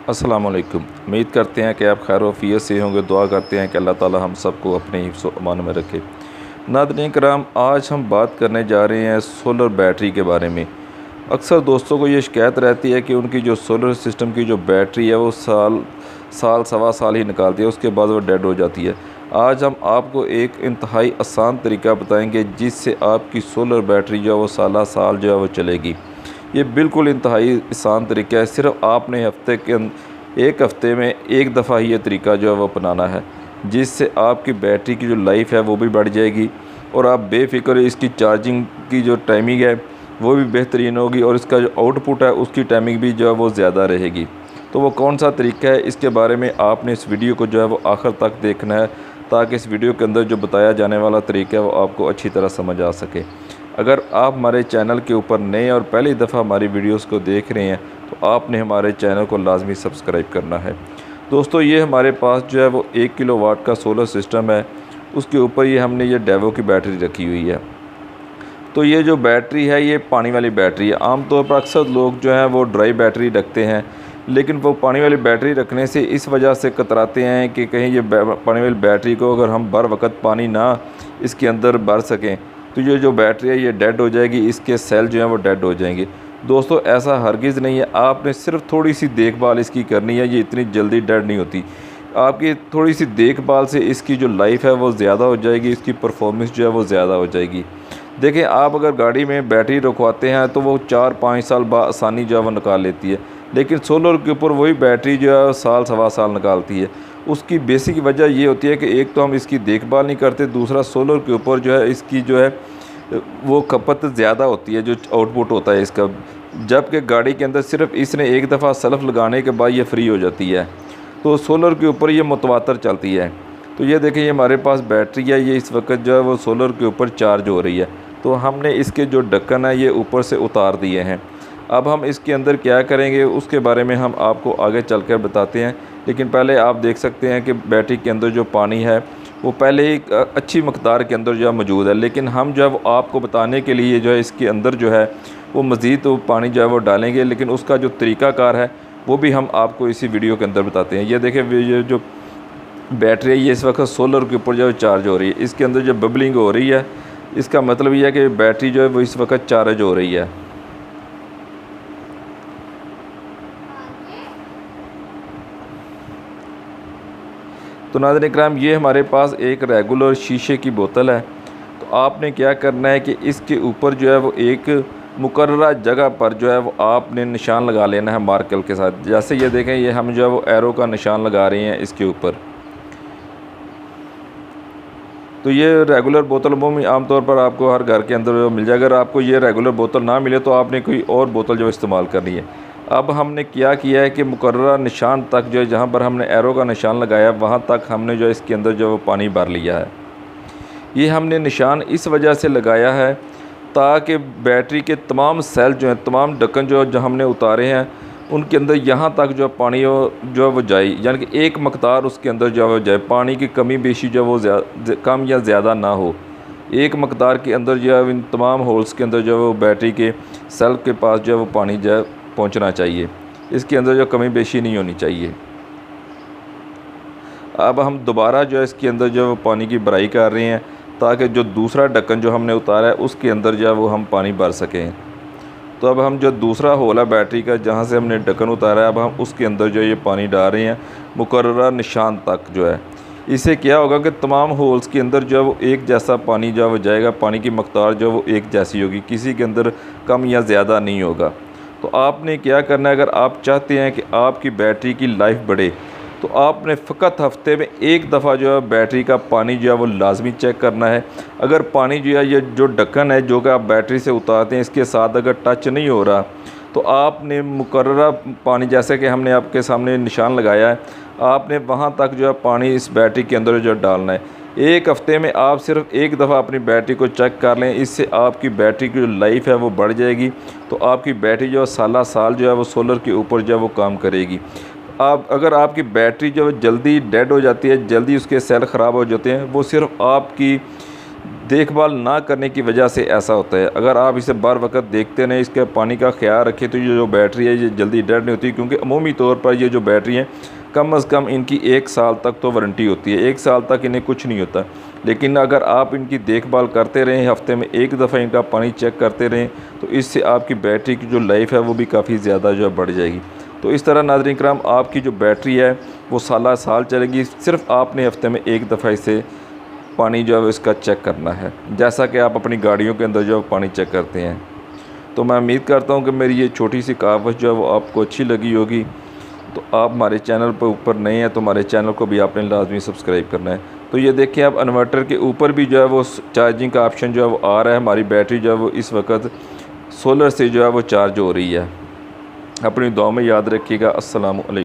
अस्सलामुअलैकुम। उम्मीद करते हैं कि आप खैर वफ़ियत से होंगे। दुआ करते हैं कि अल्लाह ताला हम सबको अपने हिफ्ज़ व अमान में रखे। नाज़रीन कराम, आज हम बात करने जा रहे हैं सोलर बैटरी के बारे में। अक्सर दोस्तों को ये शिकायत रहती है कि उनकी जो सोलर सिस्टम की जो बैटरी है वो साल सवा साल ही निकालती है, उसके बाद वो डेड हो जाती है। आज हम आपको एक इंतहाई आसान तरीका बताएंगे जिससे आपकी सोलर बैटरी जो है वो साल साल जो है वो चलेगी। ये बिल्कुल इंतहाई आसान तरीका है। सिर्फ आपने एक हफ़्ते में एक दफ़ा ही ये तरीका जो है वो अपनाना है, जिससे आपकी बैटरी की जो लाइफ है वो भी बढ़ जाएगी और आप बेफ़िक्र इसकी चार्जिंग की जो टाइमिंग है वो भी बेहतरीन होगी और इसका जो आउटपुट है उसकी टाइमिंग भी जो है वो ज़्यादा रहेगी। तो वो कौन सा तरीका है, इसके बारे में आपने इस वीडियो को जो है वो आखिर तक देखना है, ताकि इस वीडियो के अंदर जो बताया जाने वाला तरीका है वो आपको अच्छी तरह समझ आ सके। अगर आप हमारे चैनल के ऊपर नए और पहली दफ़ा हमारी वीडियोस को देख रहे हैं तो आपने हमारे चैनल को लाजमी सब्सक्राइब करना है। दोस्तों, ये हमारे पास जो है वो 1 किलोवाट का सोलर सिस्टम है। उसके ऊपर हमने ये डेवो की बैटरी रखी हुई है। तो ये जो बैटरी है ये पानी वाली बैटरी है। आमतौर पर अक्सर लोग जो हैं वो ड्राई बैटरी रखते हैं, लेकिन वो पानी वाली बैटरी रखने से इस वजह से कतराते हैं कि कहीं ये पानी वाली बैटरी को अगर हम बर वक्त पानी ना इसके अंदर भर सकें तो ये जो बैटरी है ये डेड हो जाएगी, इसके सेल जो हैं वो डेड हो जाएंगे। दोस्तों, ऐसा हरगिज़ नहीं है। आपने सिर्फ थोड़ी सी देखभाल इसकी करनी है, ये इतनी जल्दी डेड नहीं होती। आपकी थोड़ी सी देखभाल से इसकी जो लाइफ है वो ज़्यादा हो जाएगी, इसकी परफॉर्मेंस जो है वो ज़्यादा हो जाएगी। देखें, आप अगर गाड़ी में बैटरी रखवाते हैं तो वो 4-5 साल बाद आसानी जो है वो निकाल लेती है, लेकिन सोलर के ऊपर वही बैटरी जो है साल सवा साल निकालती है। उसकी बेसिक वजह ये होती है कि एक तो हम इसकी देखभाल नहीं करते, दूसरा सोलर के ऊपर जो है इसकी जो है वो खपत ज़्यादा होती है, जो आउटपुट होता है इसका, जबकि गाड़ी के अंदर सिर्फ इसने एक दफ़ा सल्फ़ लगाने के बाद ये फ्री हो जाती है। तो सोलर के ऊपर ये मुतवातर चलती है। तो ये देखें, ये हमारे पास बैटरी है, ये इस वक्त जो है वो सोलर के ऊपर चार्ज हो रही है। तो हमने इसके जो ढक्कन है ये ऊपर से उतार दिए हैं। अब हम इसके अंदर क्या करेंगे उसके बारे में हम आपको आगे चलकर बताते हैं, लेकिन पहले आप देख सकते हैं कि बैटरी के अंदर जो पानी है वो पहले ही अच्छी मकदार के अंदर जो है मौजूद है, लेकिन हम जो है वो आपको बताने के लिए जो है इसके अंदर जो है वो मज़ीद तो पानी जो है वो डालेंगे, लेकिन उसका जो तरीक़ाकार है वो भी हम आपको इसी वीडियो के अंदर बताते हैं। ये देखें, ये जो बैटरी है ये इस वक्त सोलर के ऊपर जो है चार्ज हो रही है। इसके अंदर जो बबलिंग हो रही है इसका मतलब ये है कि बैटरी जो है वो इस वक्त चार्ज हो रही है। तो नाज़रीन इकराम, ये हमारे पास एक रेगुलर शीशे की बोतल है। तो आपने क्या करना है कि इसके ऊपर जो है वो एक मुकर्ररा जगह पर जो है वो आपने निशान लगा लेना है मार्कर के साथ। जैसे ये देखें, ये हम जो है वो एरो का निशान लगा रहे हैं इसके ऊपर। तो ये रेगुलर बोतल वो आमतौर पर आपको हर घर के अंदर मिल जाएगा। अगर आपको ये रेगुलर बोतल ना मिले तो आपने कोई और बोतल जो इस्तेमाल करनी है। अब हमने क्या किया है कि मुकर्ररा निशान तक जो है, जहाँ पर हमने एरो का निशान लगाया वहाँ तक हमने जो है इसके अंदर जो है वो पानी भर लिया है। ये हमने निशान इस वजह से लगाया है ताकि बैटरी के तमाम सेल जो हैं, तमाम ढक्कन जो हमने उतारे हैं उनके अंदर यहाँ तक जो है पानी जो है वो जाए, यानी कि एक मकदार उसके अंदर जो है वो जाए। पानी की कमी बेशी जो है वो कम या ज़्यादा ना हो। एक मकदार के अंदर जो है इन तमाम होल्स के अंदर जो है वो बैटरी के सेल के पास जो है वो पानी जो है पहुंचना चाहिए। इसके अंदर जो कमी बेशी नहीं होनी चाहिए। अब हम दोबारा जो है इसके अंदर जो है वो पानी की भराई कर रहे हैं ताकि जो दूसरा ढक्कन जो हमने उतारा है उसके अंदर जो है वो हम पानी भर सकें। तो अब हम जो दूसरा होल है बैटरी का, जहाँ से हमने ढक्कन उतारा है, अब हम उसके अंदर जो है ये पानी डाल रहे हैं मुकर्ररा निशान तक जो है। इससे क्या होगा कि तमाम होल्स के अंदर जो है वो एक जैसा पानी जो है वो जाएगा। पानी की मकदार जो है वो एक जैसी होगी, किसी के अंदर कम या ज़्यादा नहीं होगा। तो आपने क्या करना है, अगर आप चाहते हैं कि आपकी बैटरी की लाइफ बढ़े तो आपने फ़कत हफ़्ते में एक दफ़ा जो है बैटरी का पानी जो है वो लाजमी चेक करना है। अगर पानी जो है ये जो ढक्कन है जो कि आप बैटरी से उतारते हैं इसके साथ अगर टच नहीं हो रहा तो आपने मुकर्ररा पानी, जैसे कि हमने आपके सामने निशान लगाया है, आपने वहाँ तक जो है पानी इस बैटरी के अंदर जो डालना है। एक हफ़्ते में आप सिर्फ एक दफ़ा अपनी बैटरी को चेक कर लें, इससे आपकी बैटरी की जो लाइफ है वो बढ़ जाएगी। तो आपकी बैटरी जो है साल साल जो है वो सोलर के ऊपर जो है वो काम करेगी। अगर आपकी बैटरी जो जल्दी डेड हो जाती है, जल्दी उसके सेल ख़राब हो जाते हैं, वो सिर्फ आपकी देखभाल ना करने की वजह से ऐसा होता है। अगर आप इसे बार वक्त देखते रहें, इसके पानी का ख्याल रखें, तो ये जो बैटरी है ये जल्दी डेड नहीं होती, क्योंकि अमूमी तौर पर ये जो बैटरी हैं कम अज़ कम इनकी 1 साल तक तो वारंटी होती है। 1 साल तक इन्हें कुछ नहीं होता। लेकिन अगर आप इनकी देखभाल करते रहें, हफ़्ते में 1 दफ़ा इनका पानी चेक करते रहें, तो इससे आपकी बैटरी की जो लाइफ है वो भी काफ़ी ज़्यादा जो है बढ़ जाएगी। तो इस तरह नाज़रीन किराम, आपकी जो बैटरी है वो साल साल चलेगी। सिर्फ़ आपने हफ़्ते में 1 दफ़ा इसे पानी जो है वो इसका चेक करना है, जैसा कि आप अपनी गाड़ियों के अंदर जो है पानी चेक करते हैं। तो मैं उम्मीद करता हूँ कि मेरी ये छोटी सी कहावत जो है वो आपको अच्छी लगी होगी। तो आप हमारे चैनल पर ऊपर नए हैं तो हमारे चैनल को भी आपने लाजमी सब्सक्राइब करना है। तो ये देखिए, आप इन्वर्टर के ऊपर भी जो है वो चार्जिंग का ऑप्शन जो है वो आ रहा है। हमारी बैटरी जो है वो इस वक्त सोलर से जो है वो चार्ज हो रही है। अपनी दुआ में याद रखिएगा। अस्सलामु अलैकुम।